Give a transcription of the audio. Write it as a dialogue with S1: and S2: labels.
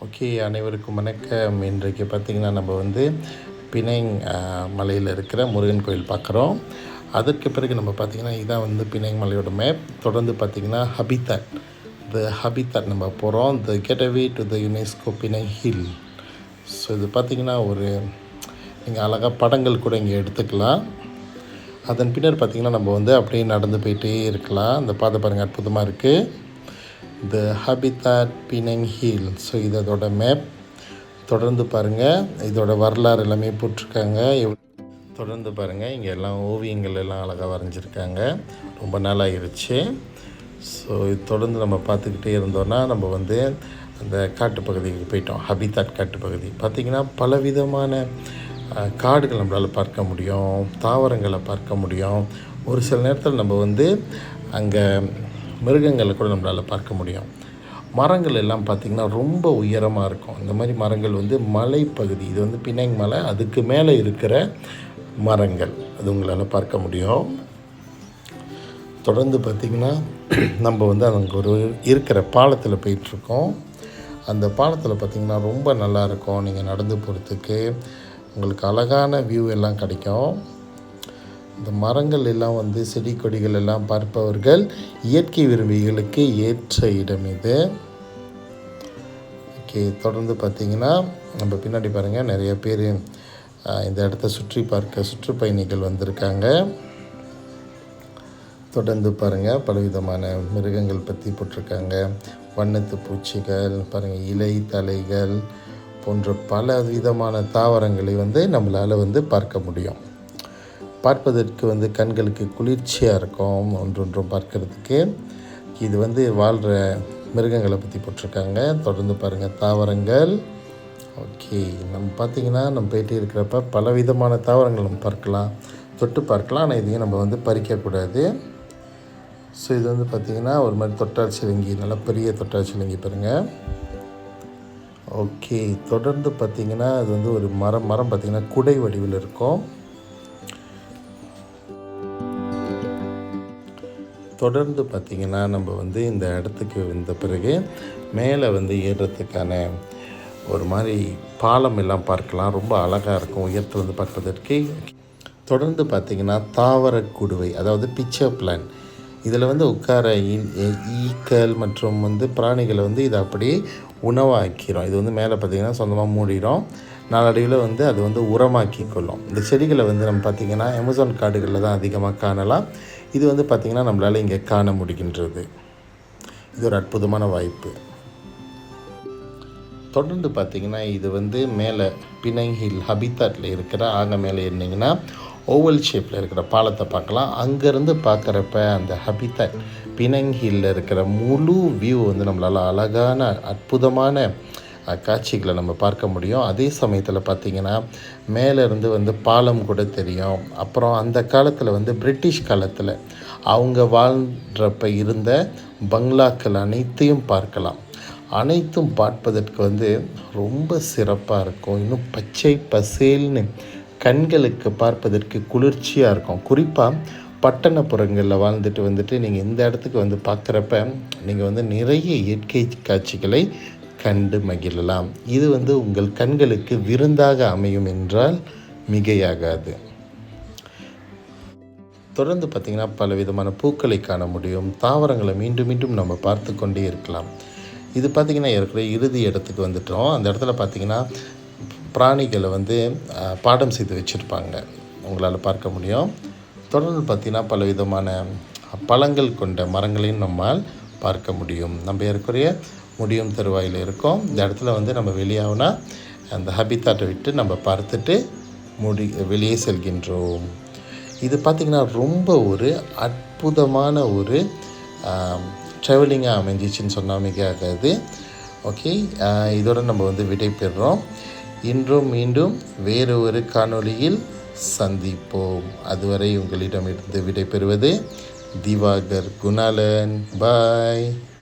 S1: Okay, அனைவருக்கும் வணக்கம். இன்றைக்கு பார்த்திங்கன்னா நம்ம வந்து பிணைங் மலையில் இருக்கிற முருகன் கோயில் பார்க்குறோம். அதற்கு பிறகு நம்ம பார்த்திங்கன்னா இதான் வந்து பிணைங் மலையோட மேப். தொடர்ந்து பார்த்திங்கன்னா ஹபித்தாட் நம்ம போகிறோம். The gateway to the UNESCO பிணைங் ஹில். ஸோ இது பார்த்திங்கன்னா ஒரு நீங்கள் அழகாக படங்கள் கூட இங்கே எடுத்துக்கலாம். அதன் பின்னர் பார்த்திங்கன்னா நம்ம வந்து அப்படியே நடந்து போயிட்டே இருக்கலாம். அந்த பாதை பாருங்கள், அற்புதமாக இருக்குது. த ஹபித்தாட் பிணைங் ஹில். ஸோ இது அதோட மேப். தொடர்ந்து பாருங்கள், இதோட வரலாறு எல்லாமே போட்டிருக்காங்க. தொடர்ந்து பாருங்கள், இங்கே எல்லாம் ஓவியங்கள் எல்லாம் அழகாக வரைஞ்சிருக்காங்க. ரொம்ப நாள் ஆகிருச்சு. ஸோ இது தொடர்ந்து நம்ம பார்த்துக்கிட்டே இருந்தோன்னா நம்ம வந்து அந்த காட்டுப்பகுதிக்கு போயிட்டோம். ஹபித்தாட் காட்டுப்பகுதி பார்த்திங்கன்னா பலவிதமான காடுகள் நம்மளால் பார்க்க முடியும், தாவரங்களை பார்க்க முடியும். ஒரு சில நேரத்தில் நம்ம வந்து அங்கே மிருகங்களை கூட நம்மளால் பார்க்க முடியும். மரங்கள் எல்லாம் பார்த்திங்கன்னா ரொம்ப உயரமாக இருக்கும். இந்த மாதிரி மரங்கள் வந்து மலைப்பகுதி, இது வந்து பிணைங் மலை, அதுக்கு மேலே இருக்கிற மரங்கள் அது உங்களால் பார்க்க முடியும். தொடர்ந்து பார்த்திங்கன்னா நம்ம வந்து அங்கே ஒரு இருக்கிற பாலத்தில் போயிட்டுருக்கோம். அந்த பாலத்தில் பார்த்திங்கன்னா ரொம்ப நல்லாயிருக்கும். நீங்கள் நடந்து போகிறதுக்கு உங்களுக்கு அழகான வியூ எல்லாம் கிடைக்கும். இந்த மரங்கள் எல்லாம் வந்து செடி கொடிகள் எல்லாம் பார்ப்பவர்கள், இயற்கை விரும்பிகளுக்கு ஏற்ற இடம் இது. ஓகே, தொடர்ந்து பார்த்திங்கன்னா நம்ம பின்னாடி பாருங்கள், நிறைய பேர் இந்த இடத்த சுற்றி பார்க்க சுற்றுப்பயணிகள் வந்திருக்காங்க. தொடர்ந்து பாருங்கள், பலவிதமான மிருகங்கள் பற்றி போட்டிருக்காங்க. வண்ணத்து பூச்சிகள் பாருங்கள், இலை தலைகள் போன்ற பல விதமான தாவரங்களை வந்து நம்மளால் வந்து பார்க்க முடியும். பார்ப்பதற்கு வந்து கண்களுக்கு குளிர்ச்சியாக இருக்கும். ஒன்றொன்றும் பார்க்கறதுக்கு. இது வந்து வாழ்கிற மிருகங்களை பற்றி போட்டிருக்காங்க. தொடர்ந்து பாருங்கள், தாவரங்கள். ஓகே, நம்ம பார்த்திங்கன்னா நம்ம போயிட்டு இருக்கிறப்ப பலவிதமான தாவரங்கள் நம்ம பார்க்கலாம், தொட்டு பார்க்கலாம். ஆனால் இதையும் நம்ம வந்து பறிக்கக்கூடாது. ஸோ இது வந்து பார்த்திங்கன்னா ஒரு மாதிரி தொட்டால் சிலங்கி, நல்லா பெரிய தொட்டால் சிலங்கி பாருங்கள். ஓகே, தொடர்ந்து பார்த்திங்கன்னா அது வந்து ஒரு மரம் பார்த்திங்கன்னா குடை வடிவில் இருக்கும். தொடர்ந்து பார்த்திங்கன்னா நம்ம வந்து இந்த இடத்துக்கு வந்த பிறகு மேலே வந்து ஏறுறதுக்கான ஒரு மாதிரி பாலம் எல்லாம் பார்க்கலாம். ரொம்ப அழகாக இருக்கும் உயரத்தில் வந்து பார்ப்பதற்கு. தொடர்ந்து பார்த்திங்கன்னா தாவர குடுவை, அதாவது பிக்சர் பிளான். இதில் வந்து உட்கார ஈக்கள் மற்றும் வந்து பிராணிகளை வந்து இதை அப்படியே உணவாக்கிறோம். இது வந்து மேலே பார்த்திங்கன்னா சொந்தமாக மூடிடும். நாளடைவில் வந்து அது வந்து உரமாக்கி கொள்ளும். இந்த செடிகளை வந்து நம்ம பார்த்திங்கன்னா அமேசான் காடுகளில் தான் அதிகமாக காணலாம். இது வந்து பார்த்திங்கன்னா நம்மளால் இங்கே காண முடிகின்றது. இது ஒரு அற்புதமான வாய்ப்பு. தொடர்ந்து பார்த்திங்கன்னா இது வந்து மேலே பிணைங் ஹில் ஹபித்தாட்டில் இருக்கிற மேலே இருந்தீங்கன்னா ஓவல் ஷேப்பில் இருக்கிற பாலத்தை பார்க்கலாம். அங்கேருந்து பார்க்குறப்ப அந்த ஹபித்தாட் பிணைங் ஹில்லில் இருக்கிற முழு வியூ வந்து நம்மளால் அழகான அற்புதமான காட்சிகளை நம்ம பார்க்க முடியும். அதே சமயத்தில் பார்த்திங்கன்னா மேலேருந்து வந்து பாலம் கூட தெரியும். அப்புறம் அந்த காலத்தில் வந்து பிரிட்டிஷ் காலத்தில் அவங்க வாழ்கிறப்ப இருந்த பங்களாக்கள் அனைத்தையும் பார்க்கலாம். அனைத்தும் பார்ப்பதற்கு வந்து ரொம்ப சிறப்பாக இருக்கும். இன்னும் பச்சை பசேல்னு கண்களுக்கு பார்ப்பதற்கு குளிர்ச்சியாக இருக்கும். குறிப்பாக பட்டணப்புறங்களில் வாழ்ந்துட்டு வந்துட்டு நீங்கள் இந்த இடத்துக்கு வந்து பார்க்குறப்ப நீங்கள் வந்து நிறைய இயற்கை காட்சிகளை கண்டு மகிழலாம். இது வந்து உங்கள் கண்களுக்கு விருந்தாக அமையும் என்றால் மிகையாகாது. தொடர்ந்து பார்த்திங்கன்னா பல விதமான பூக்களை காண முடியும். தாவரங்களை மீண்டும் மீண்டும் நம்ம பார்த்து கொண்டே இருக்கலாம். இது பார்த்திங்கன்னா இருக்கிற இறுதி இடத்துக்கு வந்துட்டோம். அந்த இடத்துல பார்த்திங்கன்னா பிராணிகளை வந்து பாடம் செய்து வச்சுருப்பாங்க, உங்களால் பார்க்க முடியும். தொடர்ந்து பார்த்திங்கன்னா பல விதமான பழங்கள் கொண்ட மரங்களையும் நம்மால் பார்க்க முடியும். நம்ம ஏற்கனவே முடியும் தருவாயில் இருக்கோம். இந்த இடத்துல வந்து நம்ம வெளியாகனா அந்த ஹபித்தாட்டை விட்டு நம்ம பார்த்துட்டு வெளியே செல்கின்றோம். இது பார்த்திங்கன்னா ரொம்ப ஒரு அற்புதமான ஒரு ட்ராவலிங்காக அமைஞ்சிச்சின்னு சொன்னால் மிகாது. ஓகே, இதோடு நம்ம வந்து விடை பெறுறோம். இன்றும் மீண்டும் வேறு ஒரு காணொளியில் சந்திப்போம். அதுவரை உங்களிடமிருந்து விடை பெறுவது திவாகர் குணாலன். பாய்.